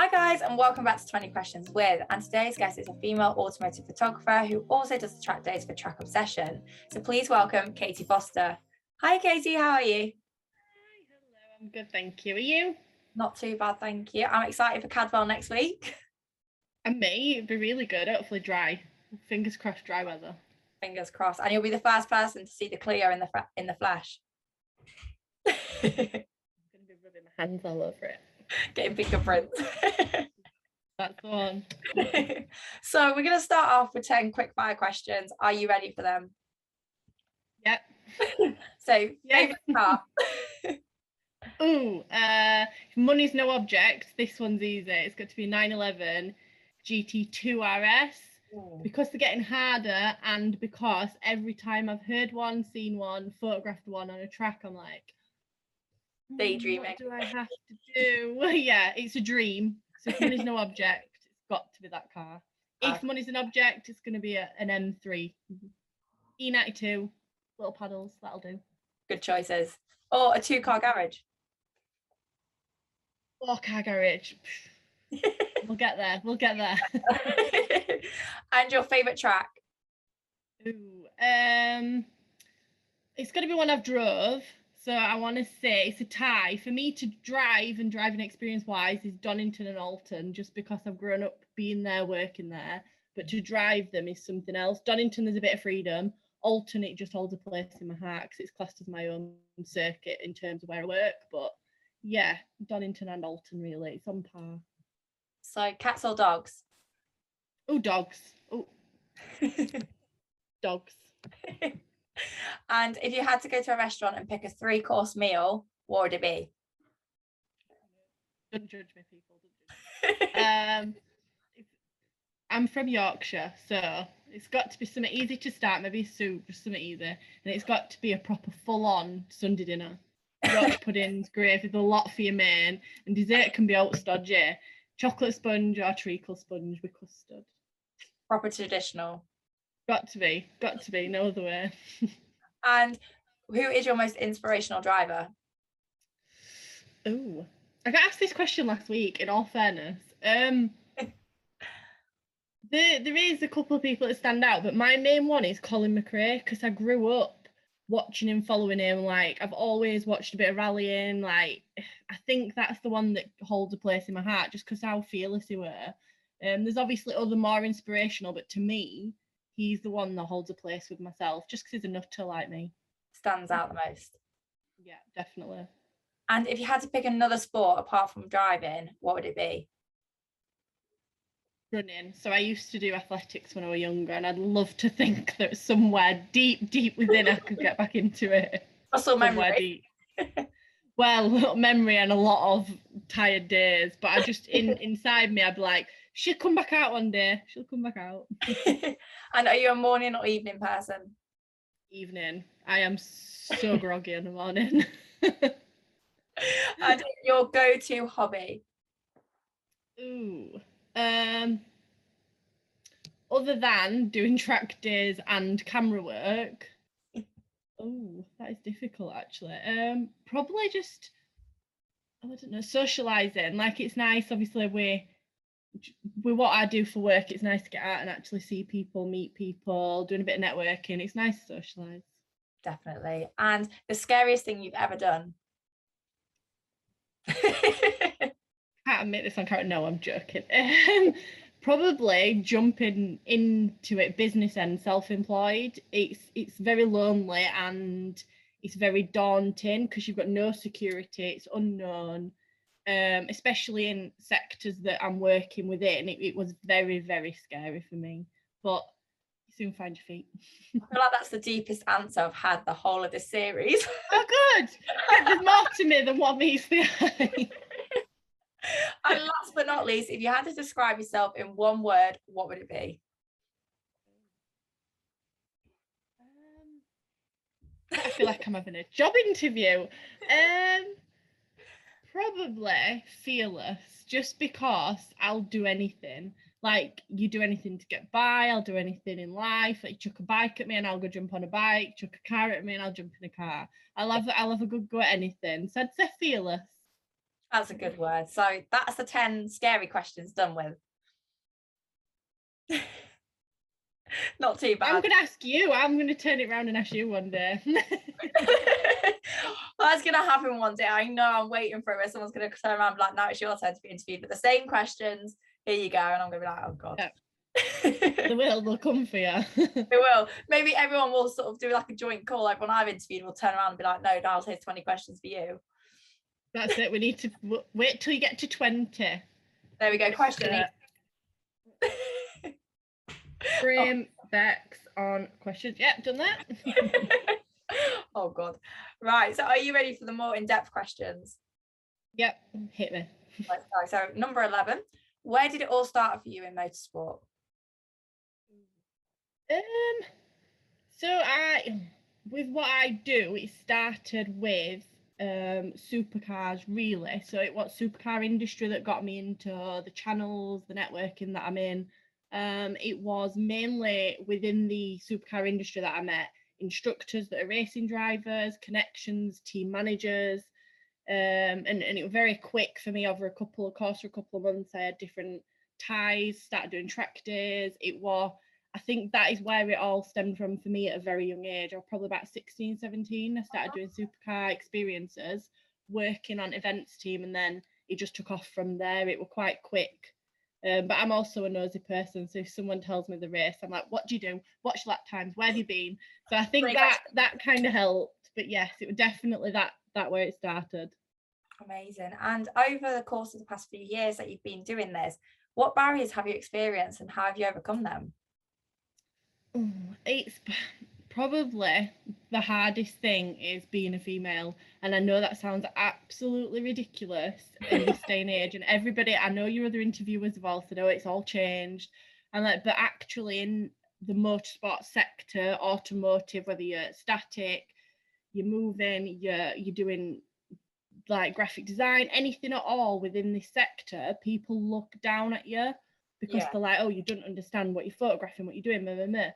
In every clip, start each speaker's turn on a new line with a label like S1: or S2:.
S1: Hi guys, and welcome back to 20 Questions With, and today's guest is a female automotive photographer who also does the track days for Track Obsession. So please welcome Katie Foster. Hi Katie, how are you?
S2: Hi, hello, I'm good, thank you. Are you?
S1: Not too bad, thank you. I'm excited for Cadwell next week.
S2: And me, it'd be really good, hopefully dry. Fingers crossed, dry weather.
S1: Fingers crossed, and you'll be the first person to see the Clio in the flesh.
S2: I'm going to be rubbing my hands all over it.
S1: Getting fingerprints.
S2: That's the one.
S1: So we're going to start off with 10 quick fire questions. Are you ready for them?
S2: Yep.
S1: So, favourite car?
S2: Ooh, money's no object. This one's easy. It's got to be a 911 GT2 RS. Ooh. Because they're getting harder, and because every time I've heard one, seen one, photographed one on a track, I'm like,
S1: daydreaming.
S2: What do I have to do? Yeah, it's a dream. So if money's no object, it's got to be that car. If money's an object, it's going to be an M3. E92, little paddles, that'll do.
S1: Good choices. Or a 2-car garage.
S2: 4-car garage. We'll get there.
S1: And your favourite track?
S2: Ooh, it's going to be one I've drove. So I want to say it's a tie. For me to drive and driving experience-wise is Donington and Alton, just because I've grown up being there, working there. But to drive them is something else. Donington, there's a bit of freedom. Alton, it just holds a place in my heart because it's classed as my own circuit in terms of where I work. But yeah, Donington and Alton, really. It's on par.
S1: So cats or dogs?
S2: Oh, dogs. Oh, dogs.
S1: And if you had to go to a restaurant and pick a 3-course meal, what would it be?
S2: Don't judge me, people. Don't judge me. I'm from Yorkshire, so it's got to be something easy to start, maybe a soup, just something easy. And it's got to be a proper full-on Sunday dinner. Yorkshire puddings, gravy, the lot for your main, and dessert can be out stodgy. Chocolate sponge or treacle sponge with custard.
S1: Proper traditional.
S2: Got to be, no other way.
S1: And who is your most inspirational driver?
S2: Oh, I got asked this question last week, in all fairness. There is a couple of people that stand out, but my main one is Colin McRae, because I grew up watching him, following him. Like, I've always watched a bit of rallying. Like, I think that's the one that holds a place in my heart, just because how fearless he were. There's obviously other more inspirational, but to me, he's the one that holds a place with myself, just because he's a nutter like me.
S1: Stands out the most.
S2: Yeah, definitely.
S1: And if you had to pick another sport apart from driving, what would it be?
S2: Running. So I used to do athletics when I was younger, and I'd love to think that somewhere deep within I could get back into it.
S1: Muscle memory.
S2: Well, memory and a lot of tired days, but I just inside me I'd be like, she'll come back out one day. She'll come back out.
S1: And are you a morning or evening person?
S2: Evening. I am so groggy in the morning.
S1: And your go-to hobby?
S2: Ooh. Other than doing track days and camera work. Oh, that is difficult actually. Probably just, I don't know, socialising. Like, it's nice, obviously, with what I do for work, it's nice to get out and actually see people, meet people, doing a bit of networking. It's nice to socialise.
S1: Definitely. And the scariest thing you've ever done?
S2: Can't admit this on camera. No, I'm joking. Probably jumping into it, business and self-employed. It's very lonely and it's very daunting because you've got no security. It's unknown, especially in sectors that I'm working within. It was very, very scary for me, but you soon find your feet.
S1: I feel like that's the deepest answer I've had the whole of this series.
S2: Oh, good. There's more to me than what meets the eye.
S1: And last but not least, if you had to describe yourself in one word, what would it be?
S2: I feel like I'm having a job interview. Probably fearless, just because I'll do anything. Like, you do anything to get by, I'll do anything in life. Like, chuck a bike at me and I'll go jump on a bike, chuck a car at me and I'll jump in a car. I'll have a good go at anything. So I'd say fearless.
S1: That's a good word. So that's the 10 scary questions done with. Not too bad.
S2: I'm going to ask you. I'm going to turn it around and ask you one day.
S1: That's going to happen one day. I know, I'm waiting for it where someone's going to turn around and be like, no, it's your turn to be interviewed. But the same questions, here you go. And I'm going to be like, oh, God.
S2: Yeah. They'll come for you.
S1: It will. Maybe everyone will sort of do like a joint call. Like when I've interviewed, we'll turn around and be like, no, Niles, here's 20 questions for you.
S2: That's it. We need to wait till you get to 20.
S1: There we go. Question.
S2: Frame Bex on questions. Yep, done that.
S1: Oh, God. Right. So are you ready for the more in-depth questions?
S2: Yep, hit me.
S1: Right, so number 11. Where did it all start for you in motorsport?
S2: So with what I do, it started with supercars really. So it was supercar industry that got me into the channels, the networking that I'm in. It was mainly within the supercar industry that I met instructors that are racing drivers, connections, team managers. And it was very quick for me over a couple of months. I had different ties, started doing track days. I think that is where it all stemmed from for me at a very young age. I was probably about 16, 17. I started doing supercar experiences, working on events team, and then it just took off from there. It was quite quick. But I'm also a nosy person, so if someone tells me the race, I'm like, what do you do? Watch lap times, where have you been? So I think that kind of helped. But yes, it was definitely that where it started.
S1: Amazing. And over the course of the past few years that you've been doing this, what barriers have you experienced and how have you overcome them?
S2: It's probably the hardest thing is being a female, and I know that sounds absolutely ridiculous in this day and age, and everybody, I know your other interviewers have all said, oh, it's all changed, and like, but actually in the motorsport sector, automotive, whether you're static, you're moving, you're doing like graphic design, anything at all within this sector, people look down at you because they're like, oh, you don't understand what you're photographing, what you're doing, blah, blah, blah.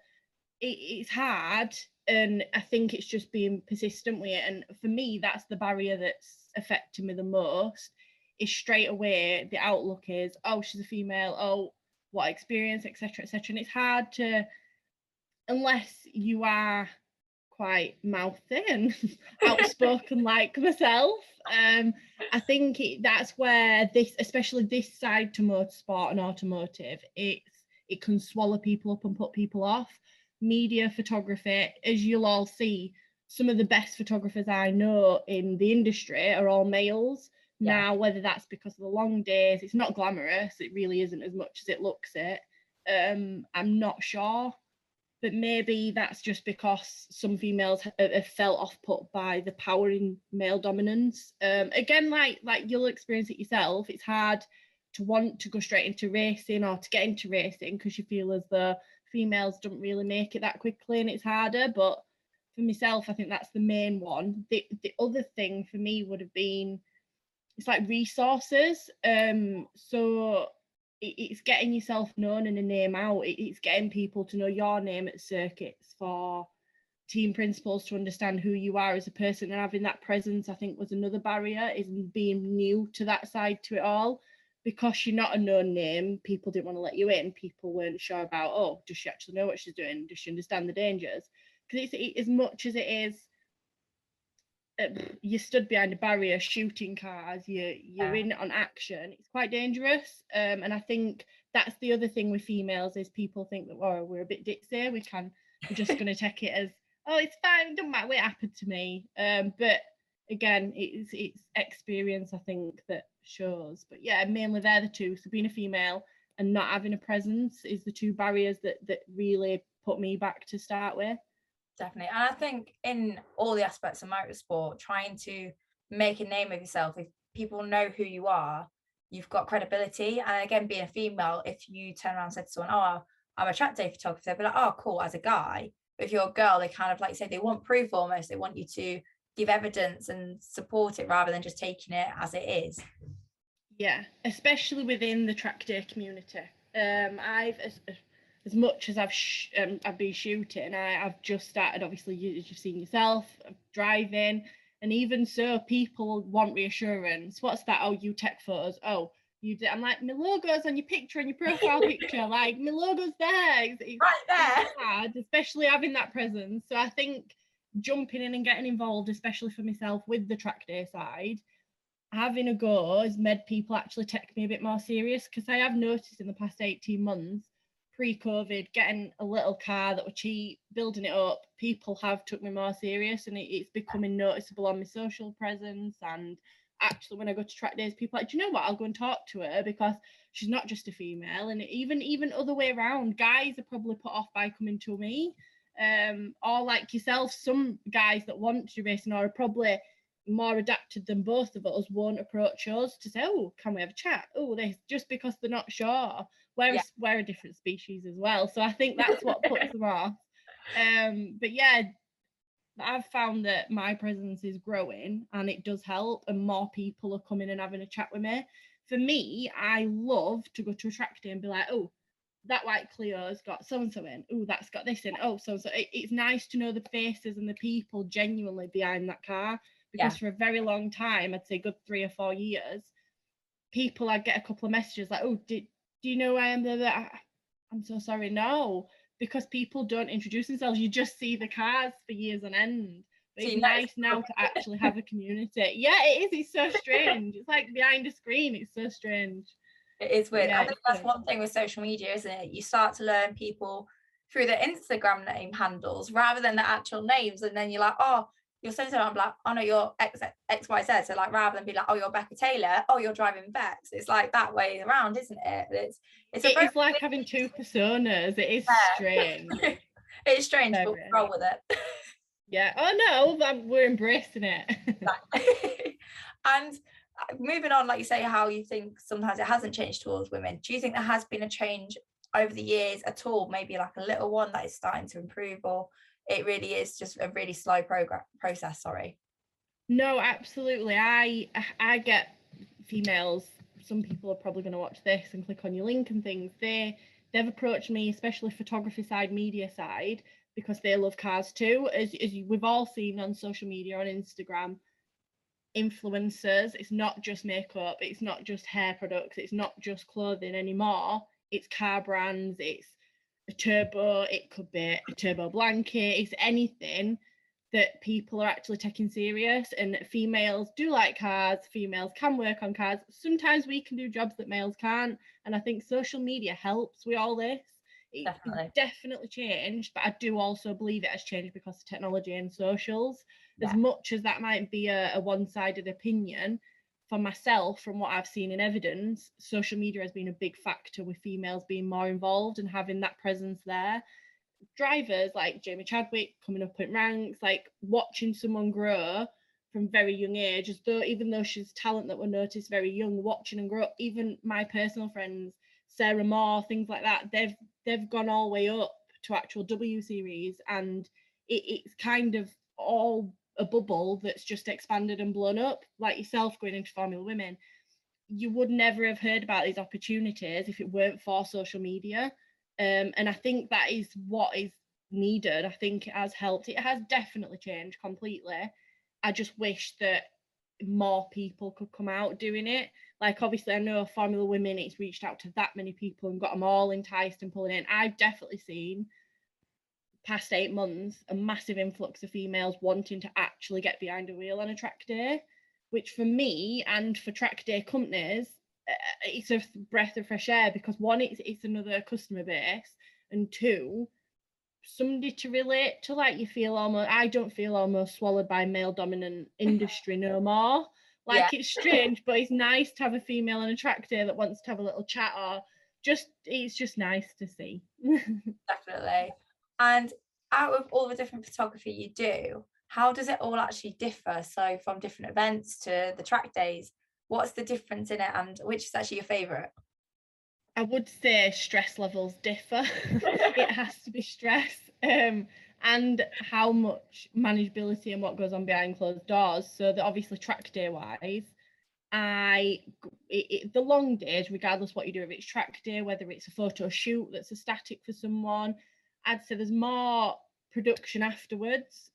S2: It's hard, and I think it's just being persistent with it. And for me, that's the barrier that's affected me the most, is straight away the outlook is, oh, she's a female, oh, what experience, etc., etc. And it's hard to, unless you are quite mouthy and outspoken like myself. I think that's where this, especially this side to motorsport and automotive, it can swallow people up and put people off. Media photography, as you'll all see, some of the best photographers I know in the industry are all males. Yeah. Now, whether that's because of the long days, it's not glamorous, it really isn't as much as it looks it. I'm not sure, but maybe that's just because some females have felt off put by the power in male dominance. Again, like you'll experience it yourself, it's hard to want to go straight into racing or to get into racing because you feel as though females don't really make it that quickly and it's harder. But for myself, I think that's the main one. The other thing for me would have been, it's like resources. So it's getting yourself known and a name out. It's getting people to know your name at circuits, for team principals to understand who you are as a person, and having that presence, I think, was another barrier, is being new to that side to it all. Because you're not a known name, people didn't want to let you in. People weren't sure about, oh, does she actually know what she's doing? Does she understand the dangers? Because it's as much as it is, you stood behind a barrier shooting cars, you're in on action, it's quite dangerous. And I think that's the other thing with females, is people think that, oh, we're a bit ditzy, we're just going to take it as, oh, it's fine, it doesn't matter what happened to me. But again, it's experience, I think, that shows. But yeah, mainly they're the two. So being a female and not having a presence is the two barriers that really put me back to start with.
S1: Definitely. And I think in all the aspects of motorsport, trying to make a name of yourself, if people know who you are, you've got credibility. And again, being a female, if you turn around and said to someone, oh, I'm a track day photographer, they'll be like, oh, cool, as a guy. But if you're a girl, they kind of, like say, they want proof almost. They want you to give evidence and support it rather than just taking it as it is.
S2: Yeah, especially within the track day community. I've as much as I've been shooting, I've just started, obviously, as you've seen yourself, driving, And even so, people want reassurance. What's that? Oh, you take photos. Oh, you did. I'm like, my logo's on your picture, on your profile picture. Like, my logo's there.
S1: Right there.
S2: It's hard, especially having that presence. So I think jumping in and getting involved, especially for myself with the track day side, having a go has made people actually take me a bit more serious, because I have noticed in the past 18 months, pre-COVID, getting a little car that were cheap, building it up, people have took me more serious, and it's becoming noticeable on my social presence. And actually, when I go to track days, people are like, do you know what, I'll go and talk to her, because she's not just a female. And even other way around, guys are probably put off by coming to me, or like yourself, some guys that want to do racing or are probably more adapted than both of us won't approach us to say, oh, can we have a chat? Oh, this, just because they're not sure. Whereas we're a different species as well. So I think that's what puts them off. But yeah, I've found that my presence is growing, and it does help, and more people are coming and having a chat with me. For me, I love to go to a track day and be like, oh, that white Clio's got so and so in. Oh, that's got this in. Oh, so it's nice to know the faces and the people genuinely behind that car. Because for a very long time, I'd say good 3 or 4 years, people, I'd get a couple of messages like, oh, do you know I am there? I'm so sorry. No, because people don't introduce themselves. You just see the cars for years on end. But it's nice now to actually have a community. Yeah, it is. It's so strange. It's like behind a screen. It's so strange.
S1: It is weird. I think that's one thing with social media, isn't it? You start to learn people through their Instagram name handles rather than the actual names. And then you're like, oh, you're so I'm like, oh no, you're XYZ. So like, rather than be like, oh, you're Becca Taylor, oh, you're driving Bex. It's like that way around, isn't it?
S2: It's like having two personas. It is strange.
S1: It's strange, but we'll roll with it.
S2: Yeah. Oh no, we're embracing it.
S1: And moving on, like you say, how you think sometimes it hasn't changed towards women. Do you think there has been a change over the years at all? Maybe like a little one that is starting to improve, or it really is just a really slow process? Sorry.
S2: No, absolutely. I get females. Some people are probably going to watch this and click on your link and things. They've approached me, especially photography side, media side, because they love cars too. As we've all seen on social media, on Instagram, influencers, it's not just makeup, it's not just hair products, it's not just clothing anymore. It's car brands, it's a turbo, it could be a turbo blanket, it's anything that people are actually taking serious. And females do like cars, females can work on cars. Sometimes we can do jobs that males can't, and I think social media helps with all this. It's definitely changed, but I do also believe it has changed because of technology and socials. As much as that might be a one-sided opinion, for myself, from what I've seen in evidence, social media has been a big factor with females being more involved and having that presence there. Drivers like Jamie Chadwick coming up in ranks, like watching someone grow from very young age, as though even though she's talent that were noticed very young, watching and grow. Even my personal friends, Sarah Moore, things like that, they've gone all the way up to actual W series, and it's kind of all a bubble that's just expanded and blown up. Like yourself going into Formula Women, you would never have heard about these opportunities if it weren't for social media. And I think that is what is needed. I think it has helped. It has definitely changed completely. I just wish that more people could come out doing it. Like, obviously, I know Formula Women, it's reached out to that many people and got them all enticed and pulling in. I've definitely seen, past 8 months, a massive influx of females wanting to actually get behind a wheel on a track day, which for me and for track day companies, it's a breath of fresh air, because one, it's another customer base, and two, somebody to relate to. Like, you feel almost, I don't feel almost swallowed by male dominant industry no more. Like, it's strange, but it's nice to have a female on a track day that wants to have a little chat, or just, it's just nice to see.
S1: Definitely. And out of all the different photography you do, how does it all actually differ? So from different events to the track days, what's the difference in it, and which is actually your favorite?
S2: I would say stress levels differ. It has to be stress, and how much manageability and what goes on behind closed doors. So that obviously track day wise, the long days, regardless what you do, if it's track day, whether it's a photo shoot that's a static for someone, I'd say there's more production afterwards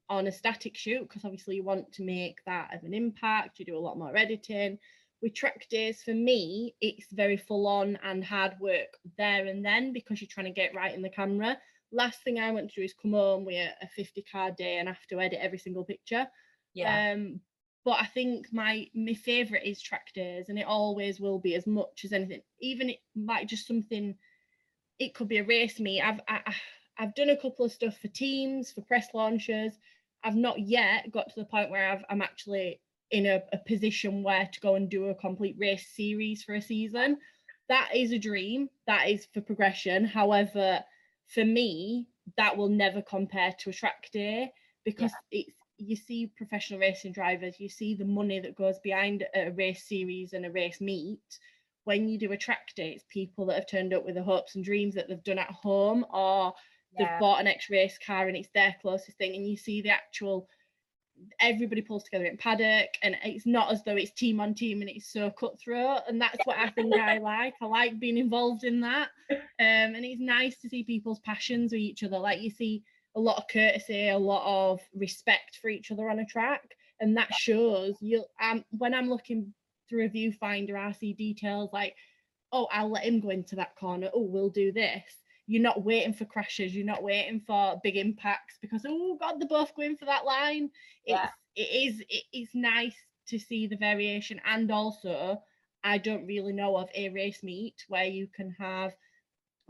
S2: on a static shoot, because obviously you want to make that of an impact. You do a lot more editing. With track days, for me, it's very full on and hard work there and then, because you're trying to get right in the camera. Last thing I want to do is come home with a 50 car day and have to edit every single picture.
S1: Yeah.
S2: But I think my favorite is track days, and it always will be, as much as anything. Even it might just something, it could be a race meet. I've done a couple of stuff for teams, for press launches. I've not yet got to the point where I'm actually in a position where to go and do a complete race series for a season. That is a dream. That is for progression. However, for me, that will never compare to a track day, because it's, you see professional racing drivers, you see the money that goes behind a race series and a race meet. When you do a track day, it's people that have turned up with the hopes and dreams that they've done at home, or they've bought an race car and it's their closest thing, and you see the actual, everybody pulls together in paddock, and it's not as though it's team on team and it's so cutthroat. And that's what I think I like being involved in that. And it's nice to see people's passions with each other. Like, you see a lot of courtesy, a lot of respect for each other on a track, and that shows. When I'm looking through a viewfinder, I see details like, oh, I'll let him go into that corner, oh, we'll do this. You're not waiting for crashes, you're not waiting for big impacts, because, oh God, they're both going for that line. It's nice to see the variation. And also, I don't really know of a race meet where you can have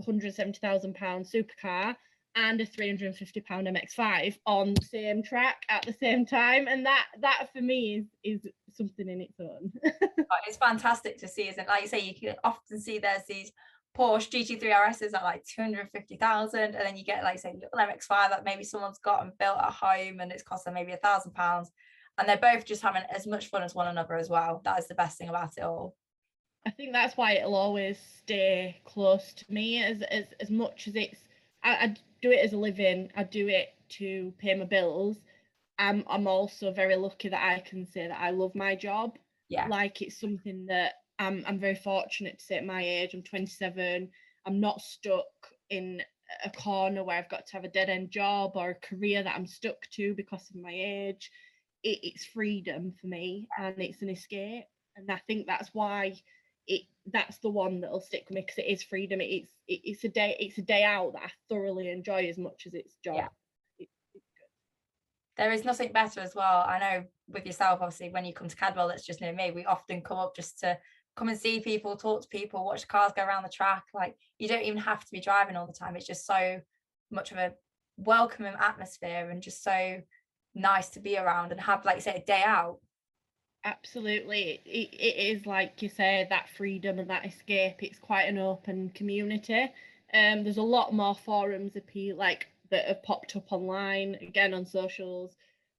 S2: £170,000 supercar and a £350 MX5 on the same track at the same time, and that for me is something in its own.
S1: It's fantastic to see, isn't it? Like you say, you can often see there's these Porsche GT3 RSs at like 250,000, and then you get, like, say, little MX5 that maybe someone's got and built at home, and it's cost them maybe £1,000, and they're both just having as much fun as one another as well. That is the best thing about it all.
S2: I think that's why it'll always stay close to me, as much as it's, I do it as a living, I do it to pay my bills. I'm also very lucky that I can say that I love my job. Like, it's something that I'm very fortunate to say at my age. I'm 27. I'm not stuck in a corner where I've got to have a dead end job or a career that I'm stuck to because of my age. It's freedom for me, and it's an escape. And I think that's why that's the one that'll stick with me, because it is freedom. It's a day out that I thoroughly enjoy as much as it's job. It's good.
S1: There is nothing better as well. I know with yourself, obviously, when you come to Cadwell, that's just near me, we often come up just to come and see people, talk to people, watch the cars go around the track. Like, you don't even have to be driving all the time. It's just so much of a welcoming atmosphere, and just so nice to be around and have, like you say, a day out.
S2: Absolutely. It is, like you say, that freedom and that escape. It's quite an open community. There's a lot more forums that have popped up online, again on socials,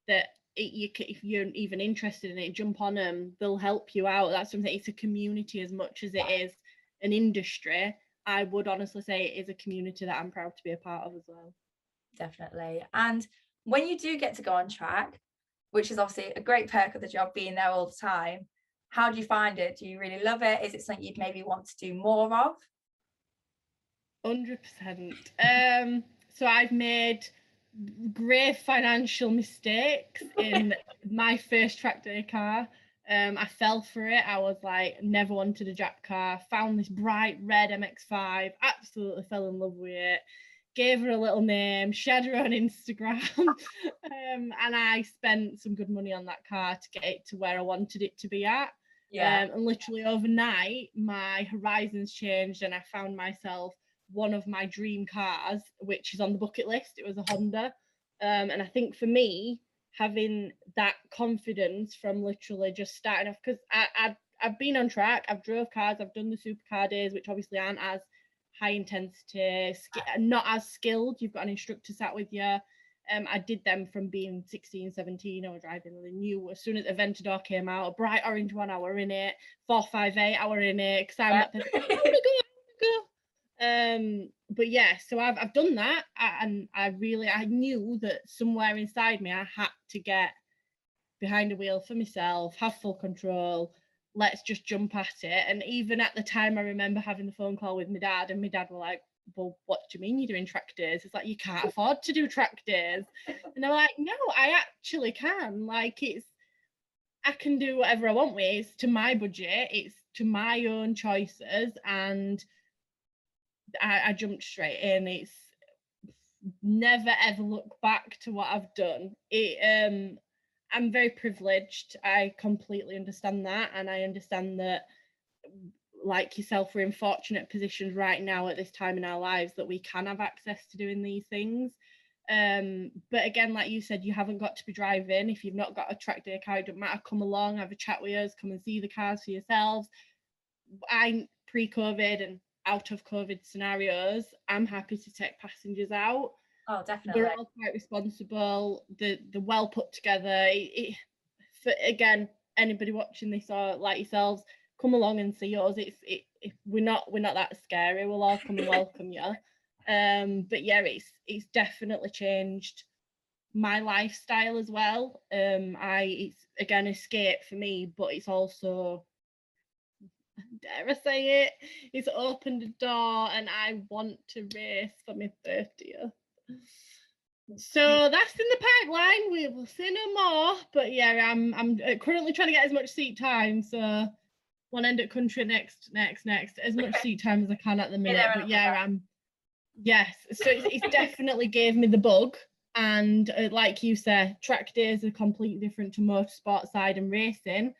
S2: that if you're even interested in it, jump on them. They'll help you out. That's something. It's a community as much as it is an industry. I would honestly say it is a community that I'm proud to be a part of as well.
S1: Definitely. And when you do get to go on track, which is obviously a great perk of the job, being there all the time, how do you find it? Do you really love it? Is it something you'd maybe want to do more of?
S2: 100%. So I've made grave financial mistakes in my first track day car. I fell for it. I was like, never wanted a Jack car, found this bright red MX5, absolutely fell in love with it, gave her a little name, shared her on Instagram, and I spent some good money on that car to get it to where I wanted it to be at. And literally overnight, my horizons changed, and I found myself one of my dream cars, which is on the bucket list. It was a Honda. And I think for me, having that confidence from literally just starting off, because I've been on track, I've drove cars, I've done the supercar days, which obviously aren't as high intensity, not as skilled. You've got an instructor sat with you. I did them from being 16, 17. I was driving the new, as soon as Aventador came out, a bright orange one, I were in it, 458, I were in it, because I'm like, I want to go. But yeah, so I've done that, and I knew that somewhere inside me I had to get behind a wheel for myself, have full control, let's just jump at it. And even at the time, I remember having the phone call with my dad, and my dad were like, well, what do you mean you're doing track days? It's like, you can't afford to do track days. And I'm like, no, I actually can. Like, I can do whatever I want with. It's to my budget, it's to my own choices, and I jumped straight in. It's never ever look back to what I've done. I'm very privileged. I completely understand that, and I understand that, like yourself, we're in fortunate positions right now at this time in our lives that we can have access to doing these things. But again, like you said, you haven't got to be driving. If you've not got a track day car, it doesn't matter. Come along, have a chat with us, come and see the cars for yourselves. I'm pre-COVID and out of COVID scenarios, I'm happy to take passengers out.
S1: Oh, definitely.
S2: They're all quite responsible. They're well put together. For, again, anybody watching this or like yourselves, come along and see us. We're not that scary. We'll all come and welcome you. But yeah, it's definitely changed my lifestyle as well. It's again escape for me, but it's also, dare I say it, it's opened a door, and I want to race for my 30th. So that's in the pipeline. We will see no more. But yeah, I'm currently trying to get as much seat time. So one end of country, next, as much seat time as I can at the minute. But yeah, yes. So it's definitely gave me the bug. And like you said, track days are completely different to motorsport side and racing,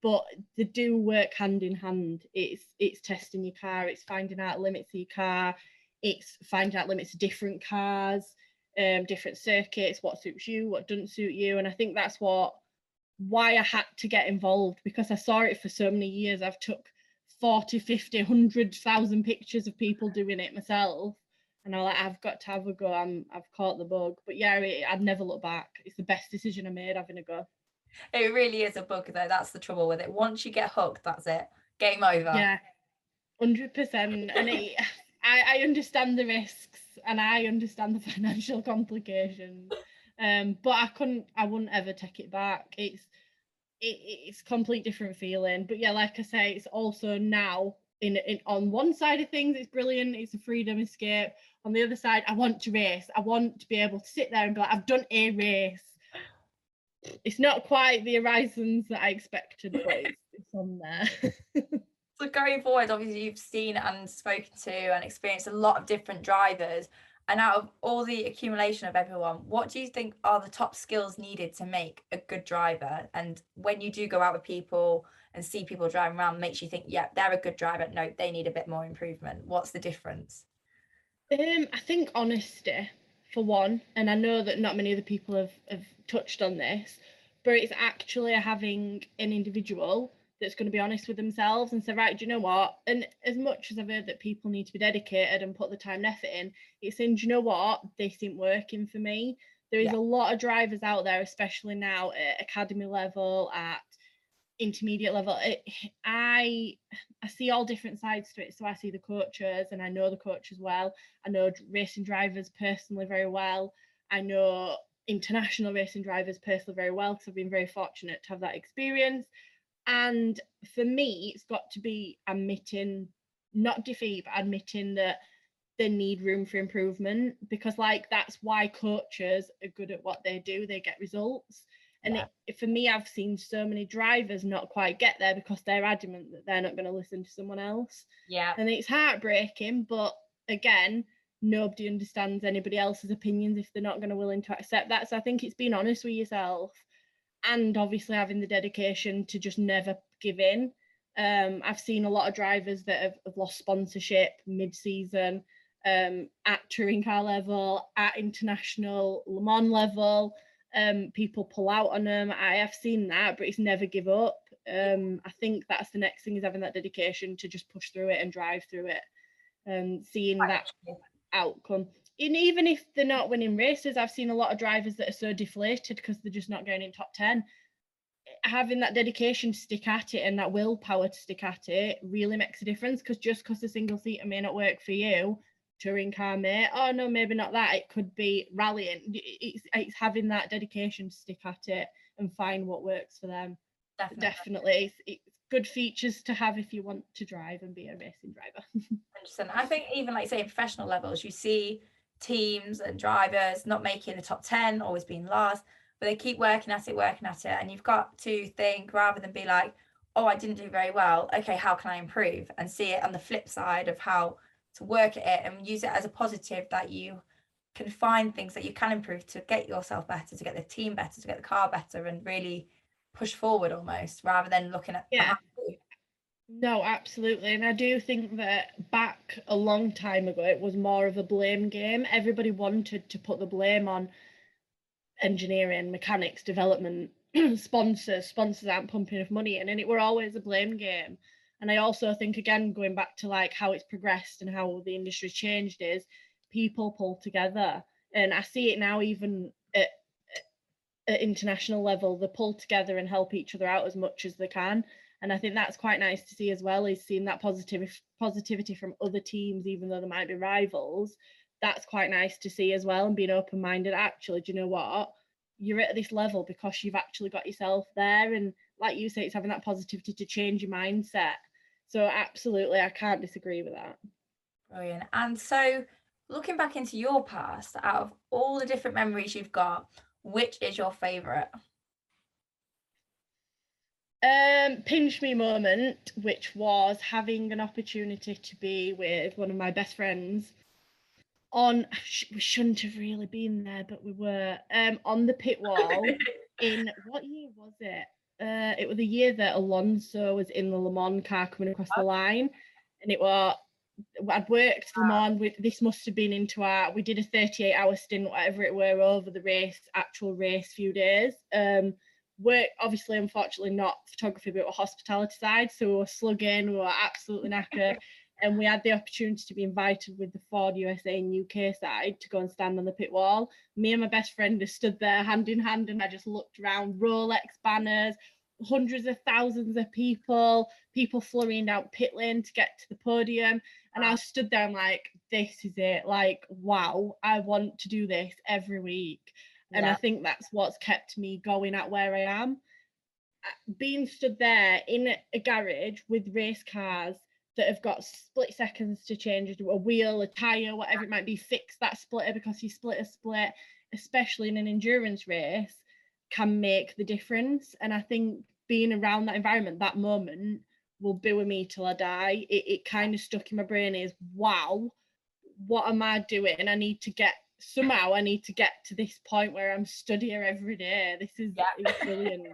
S2: but they do work hand in hand. It's testing your car, it's finding out limits of your car, it's finding out limits of different cars, different circuits, what suits you, what doesn't suit you. And I think that's why I had to get involved, because I saw it for so many years. I've took 40, 50, 100,000 pictures of people doing it myself. And I'm like, I've got to have a go. I've caught the bug. But yeah, I'd never look back. It's the best decision I made, having a go.
S1: It really is a bug, though. That's the trouble with it. Once you get hooked, that's it. Game over.
S2: Yeah, 100%. And I understand the risks, and I understand the financial complications. But I wouldn't ever take it back. It's complete different feeling. But yeah, like I say, it's also now in on one side of things, it's brilliant. It's a freedom escape. On the other side, I want to race. I want to be able to sit there and be like, I've done a race. It's not quite the horizons that I expected, but it's on there.
S1: So going forward, obviously you've seen and spoken to and experienced a lot of different drivers. And out of all the accumulation of everyone, what do you think are the top skills needed to make a good driver? And when you do go out with people and see people driving around, makes you think, yeah, they're a good driver. No, they need a bit more improvement. What's the difference?
S2: I think honesty, for one, and I know that not many other people have touched on this, but it's actually having an individual that's going to be honest with themselves and say, right, do you know what? And as much as I've heard that people need to be dedicated and put the time and effort in, it's saying, do you know what? This isn't working for me. There is a lot of drivers out there, especially now at academy level, at intermediate level. I see all different sides to it. So I see the coaches, and I know the coaches well. I know racing drivers personally very well. I know international racing drivers personally very well, because I've been very fortunate to have that experience. And for me, it's got to be admitting, not defeat, but admitting that they need room for improvement, because like that's why coaches are good at what they do. They get results. And for me, I've seen so many drivers not quite get there because they're adamant that they're not going to listen to someone else.
S1: Yeah.
S2: And it's heartbreaking, but again, nobody understands anybody else's opinions if they're not going to willing to accept that. So I think it's being honest with yourself, and obviously having the dedication to just never give in. I've seen a lot of drivers that have lost sponsorship mid-season, at touring car level, at international Le Mans level. People pull out on them. I have seen that, but it's never give up. I think that's the next thing, is having that dedication to just push through it and drive through it, and seeing that outcome. And even if they're not winning races, I've seen a lot of drivers that are so deflated because they're just not going in top 10. Having that dedication to stick at it and that willpower to stick at it really makes a difference, because just because the single seater may not work for you, touring car may, oh no, maybe not that, it could be rallying. It's having that dedication to stick at it and find what works for them. Definitely. good features to have if you want to drive and be a racing driver.
S1: 100%. I think even like say professional levels, you see teams and drivers not making the top 10, always being last, but they keep working at it, and you've got to think, rather than be like, oh, I didn't do very well, okay, how can I improve, and see it on the flip side of how to work at it and use it as a positive, that you can find things that you can improve to get yourself better, to get the team better, to get the car better, and really push forward almost, rather than looking at
S2: Yeah.
S1: behind you.
S2: No, absolutely. And I do think that back a long time ago, it was more of a blame game. Everybody wanted to put the blame on engineering, mechanics, development, sponsors aren't pumping enough money in, and it were always a blame game. And I also think, again, going back to like how it's progressed and how the industry's changed, is people pull together. And I see it now even at international level, they pull together and help each other out as much as they can. And I think that's quite nice to see as well, is seeing that positivity from other teams, even though they might be rivals. That's quite nice to see as well, and being open-minded. Actually, do you know what? You're at this level because you've actually got yourself there. And like you say, it's having that positivity to change your mindset. So absolutely, I can't disagree with that.
S1: Brilliant. And so, looking back into your past, out of all the different memories you've got, which is your favourite?
S2: Pinch me moment, which was having an opportunity to be with one of my best friends on, we shouldn't have really been there, but we were, on the pit wall in, what year was it? It was the year that Alonso was in the Le Mans car coming across the line, and it was, I'd worked Le Mans with, this must have been into our, we did a 38-hour stint, whatever it were, over the actual race few days. Work, obviously, unfortunately, not photography, but hospitality side. So we were slugging, we were absolutely knackered. And we had the opportunity to be invited with the Ford USA and UK side to go and stand on the pit wall. Me and my best friend just stood there hand in hand, and I just looked around, Rolex banners, hundreds of thousands of people flurrying out pit lane to get to the podium. And I stood there, I'm like, this is it. Like, wow, I want to do this every week. And I think that's what's kept me going at where I am. Being stood there in a garage with race cars that have got split seconds to change a wheel, a tyre, whatever it might be, fix that splitter because you split a split, especially in an endurance race, can make the difference. And I think being around that environment, that moment, will be with me till I die. It kind of stuck in my brain is, wow, what am I doing? And I need to get to this point where I'm studying every day. This is brilliant.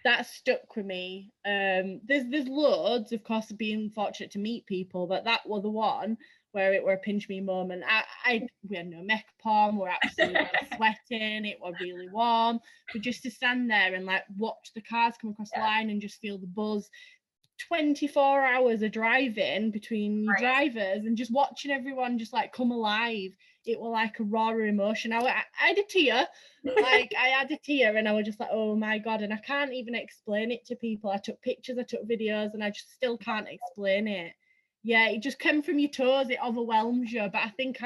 S2: That stuck with me. There's loads, of course, of being fortunate to meet people, but that was the one where it were a pinch me moment. We had no makeup on, we're absolutely sweating, it was really warm, but just to stand there and like watch the cars come across the line and just feel the buzz. 24 hours of driving between your drivers and just watching everyone just like come alive. It was like a raw emotion. I had a tear, and I was just like, oh my God. And I can't even explain it to people. I took pictures, I took videos, and I just still can't explain it. Yeah, it just came from your toes. It overwhelms you. But I think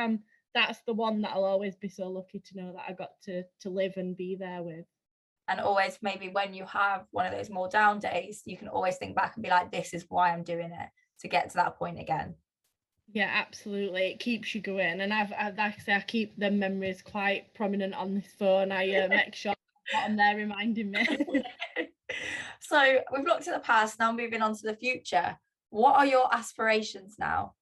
S2: that's the one that I'll always be so lucky to know that I got to live and be there with.
S1: And always, maybe when you have one of those more down days, you can always think back and be like, this is why I'm doing it, to get to that point again.
S2: Yeah, absolutely. It keeps you going. And like I say, I keep the memories quite prominent on this phone. I make sure I'm there reminding me.
S1: So we've looked at the past, now moving on to the future. What are your aspirations now?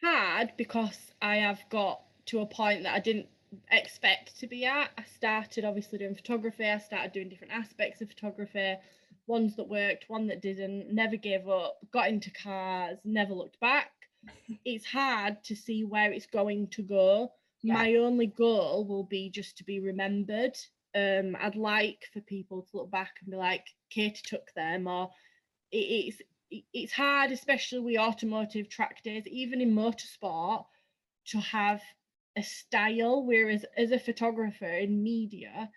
S2: Hard, because I have got to a point that I didn't expect to be at. I started obviously doing photography. I started doing different aspects of photography, ones that worked, one that didn't, never gave up, got into cars, never looked back. It's hard to see where it's going to go. My only goal will be just to be remembered. I'd like for people to look back and be like, Katie took them, or it's hard, especially with automotive track days, even in motorsport, to have a style, whereas as a photographer in media,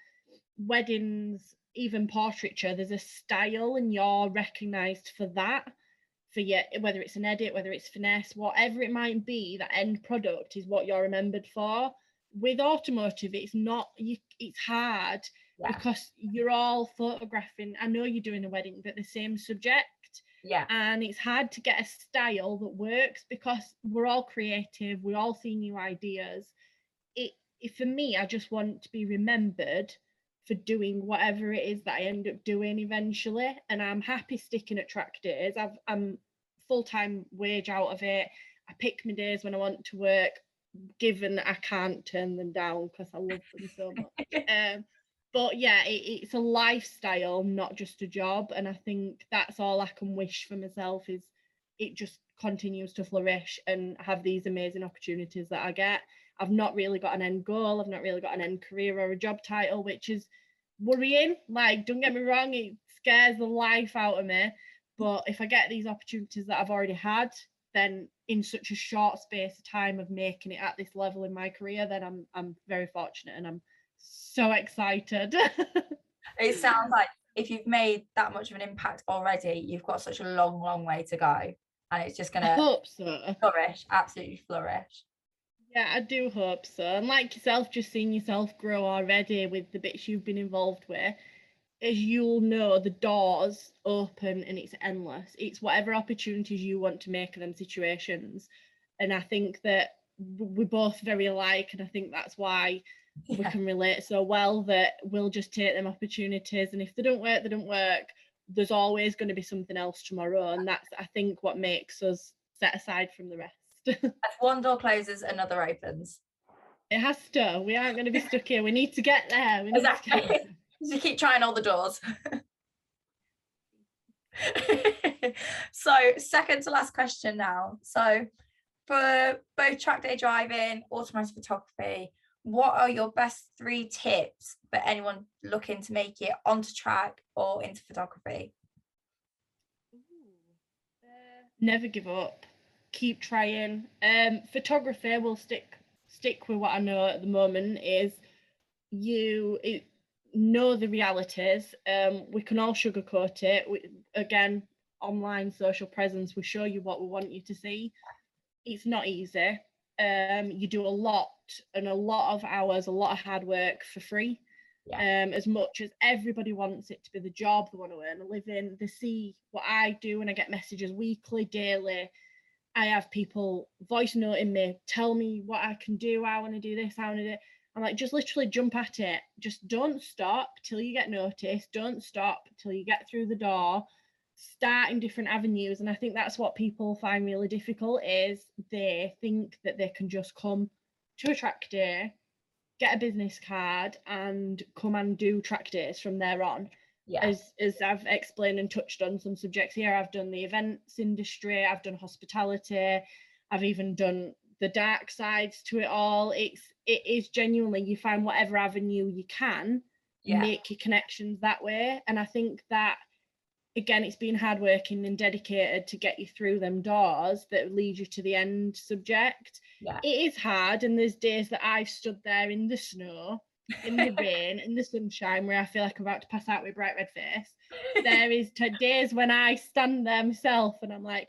S2: weddings, even portraiture, there's a style and you're recognized for that, for your, whether it's an edit, whether it's finesse, whatever it might be, that end product is what you're remembered for. With automotive, it's not, it's hard because you're all photographing. I know you're doing a wedding, but the same subject.
S1: Yeah.
S2: And it's hard to get a style that works because we're all creative, we all see new ideas. For me, I just want to be remembered for doing whatever it is that I end up doing eventually. And I'm happy sticking at track days. I'm full-time wage out of it. I pick my days when I want to work, given that I can't turn them down because I love them so much. But yeah, it's a lifestyle, not just a job. And I think that's all I can wish for myself, is it just continues to flourish and have these amazing opportunities that I get. I've not really got an end goal. I've not really got an end career or a job title, which is worrying. Like, don't get me wrong, it scares the life out of me. But if I get these opportunities that I've already had, then in such a short space of time of making it at this level in my career, then I'm very fortunate and I'm so excited.
S1: It sounds like if you've made that much of an impact already, you've got such a long way to go, and it's just
S2: I
S1: gonna
S2: hope so.
S1: flourish, absolutely flourish.
S2: Yeah, I do hope so. And like yourself, just seeing yourself grow already with the bits you've been involved with, as you'll know, the doors open and it's endless. It's whatever opportunities you want to make of them situations. And I think that we're both very alike, and I think that's why we can relate so well, that we'll just take them opportunities, and if they don't work, they don't work. There's always going to be something else tomorrow, and that's, I think, what makes us set aside from the rest.
S1: If one door closes, another opens.
S2: It has to. We aren't going to be stuck here. We need to get there. We need
S1: exactly.
S2: to get there.
S1: So keep trying all the doors. So second to last question now. So for both track day driving, automotive photography, what are your best 3 tips for anyone looking to make it onto track or into photography?
S2: Never give up. Keep trying. Photography will stick with what I know at the moment, is know the realities. We can all sugarcoat it. Again, online social presence, we show you what we want you to see. It's not easy. You do a lot of hours, a lot of hard work for free. As much as everybody wants it to be the job, they want to earn a living, they see what I do, and I get messages weekly, daily. I have people voice noting me, tell me what I can do, I want to do this, I want to do it. I'm like, just literally jump at it. Just don't stop till you get noticed. Don't stop till you get through the door. Start in different avenues. And I think that's what people find really difficult, is they think that they can just come to a track day, get a business card, and come and do track days from there on. As I've explained and touched on some subjects here, I've done the events industry, I've done hospitality, I've even done the dark sides to it all. It is genuinely, you find whatever avenue you can, make your connections that way. And I think that, again, it's been hardworking and dedicated to get you through them doors that lead you to the end subject. It is hard, and there's days that I've stood there in the snow, in the rain, in the sunshine, where I feel like I'm about to pass out with a bright red face. There is days when I stand there myself and I'm like,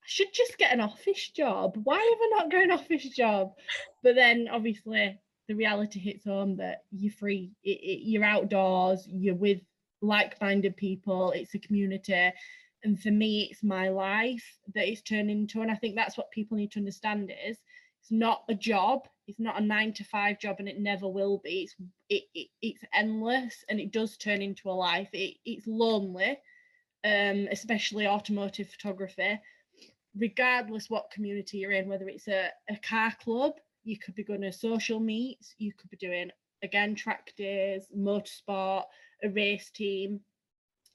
S2: I should just get an office job. Why have I not got an office job? But then obviously the reality hits home that you're free. You're outdoors, you're with like-minded people, it's a community. And for me, it's my life that it's turned into. And I think that's what people need to understand, is it's not a job. It's not a 9-to-5 job, and it never will be. It's endless, and it does turn into a life. It's lonely, especially automotive photography. Regardless what community you're in, whether it's a car club, you could be going to social meets, you could be doing, again, track days, motorsport, a race team.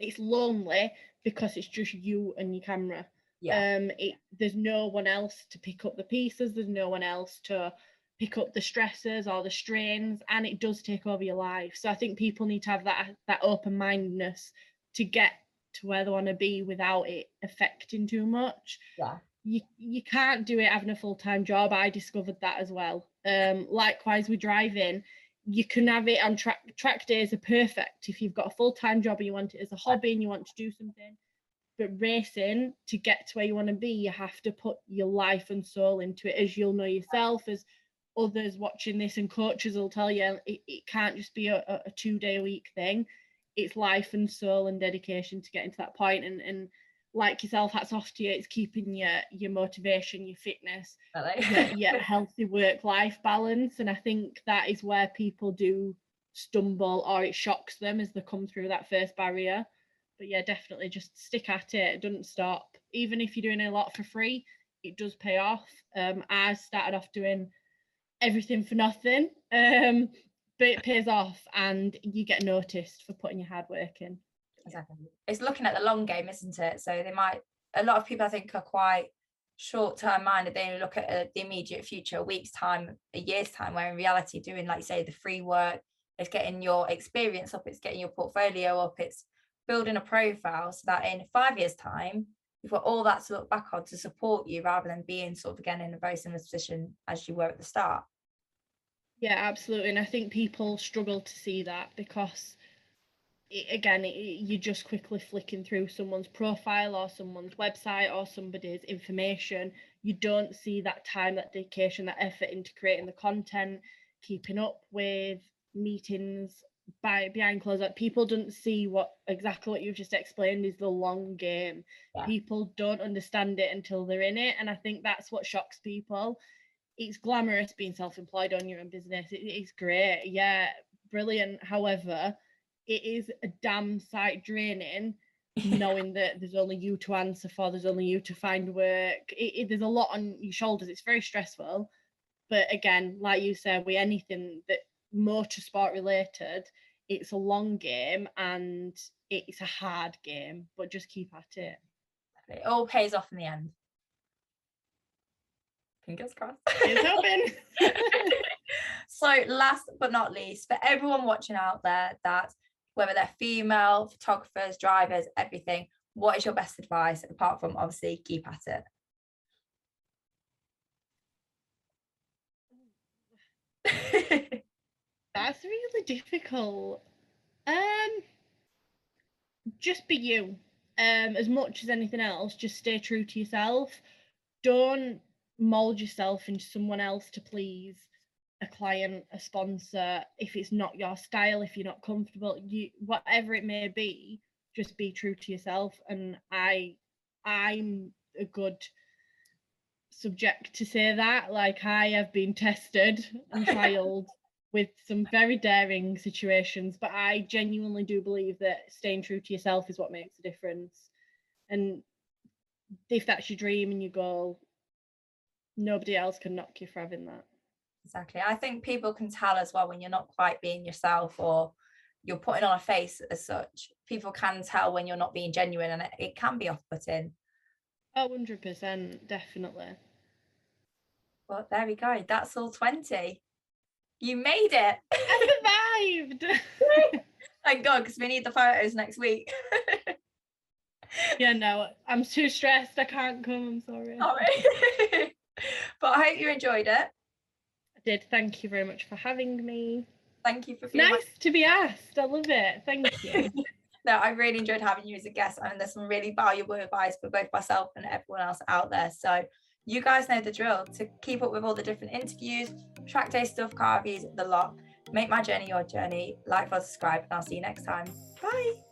S2: It's lonely because it's just you and your camera. There's no one else to pick up the pieces, there's no one else to pick up the stresses or the strains, and it does take over your life. So I think people need to have that open-mindedness to get to where they want to be without it affecting too much. You can't do it having a full-time job. I discovered that as well. Likewise with driving, you can have it on track days are perfect if you've got a full-time job and you want it as a hobby and you want to do something. But racing, to get to where you want to be, you have to put your life and soul into it, as you'll know yourself, as others watching this, and coaches will tell you it can't just be a 2-day-a-week thing. It's life and soul and dedication to getting to that point. And like yourself, hats off to you. It's keeping your motivation, your fitness, your healthy work-life balance. And I think that is where people do stumble, or it shocks them as they come through that first barrier. But yeah, definitely just stick at it. Don't stop. Even if you're doing a lot for free, it does pay off. I started off doing everything for nothing, but it pays off, and you get noticed for putting your hard work in.
S1: Exactly. It's looking at the long game, isn't it? So a lot of people I think are quite short-term minded. They only look at the immediate future, a week's time, a year's time, where in reality doing, like you say, the free work, it's getting your experience up, it's getting your portfolio up, it's building a profile so that in 5 years time you've got all that to look back on to support you, rather than being sort of again in a very similar position as you were at the start.
S2: Yeah, absolutely. And I think people struggle to see that because you're just quickly flicking through someone's profile or someone's website or somebody's information. You don't see that time, that dedication, that effort into creating the content, keeping up with meetings behind closed doors. People don't see exactly what you've just explained is the long game.
S1: Yeah.
S2: People don't understand it until they're in it, and I think that's what shocks people. It's glamorous being self-employed on your own business. It's great, yeah, brilliant. However, it is a damn sight draining knowing that there's only you to answer for, there's only you to find work. There's a lot on your shoulders. It's very stressful. But again, like you said, with anything that motorsport related, it's a long game and it's a hard game, but just keep at it.
S1: It all pays off in the end. Fingers crossed.
S2: It's happening.
S1: So last but not least, for everyone watching out there, that whether they're female, photographers, drivers, everything, what is your best advice apart from obviously keep at it?
S2: That's really difficult. Just be you. As much as anything else, just stay true to yourself. Don't mold yourself into someone else to please a client, a sponsor. If it's not your style, if you're not comfortable, whatever it may be, just be true to yourself. And I'm a good subject to say that. Like, I have been tested and trialed with some very daring situations, but I genuinely do believe that staying true to yourself is what makes a difference. And if that's your dream and your goal, nobody else can knock you for having that.
S1: Exactly. I think people can tell as well when you're not quite being yourself, or you're putting on a face as such. People can tell when you're not being genuine, and it can be off-putting.
S2: 100%, definitely.
S1: Well, there we go. That's all 20. You made it.
S2: I survived.
S1: Thank God, because we need the photos next week.
S2: Yeah, no, I'm too stressed. I can't come. I'm sorry.
S1: All right. But I hope you enjoyed it.
S2: I did. Thank you very much for having me.
S1: Thank you for being
S2: nice to be asked. I love it. Thank you.
S1: No, I really enjoyed having you as a guest, and there's some really valuable advice for both myself and everyone else out there. So you guys know the drill. To keep up with all the different interviews, track day stuff, car reviews, the lot, make my journey your journey. Like, follow, subscribe, and I'll see you next time. Bye.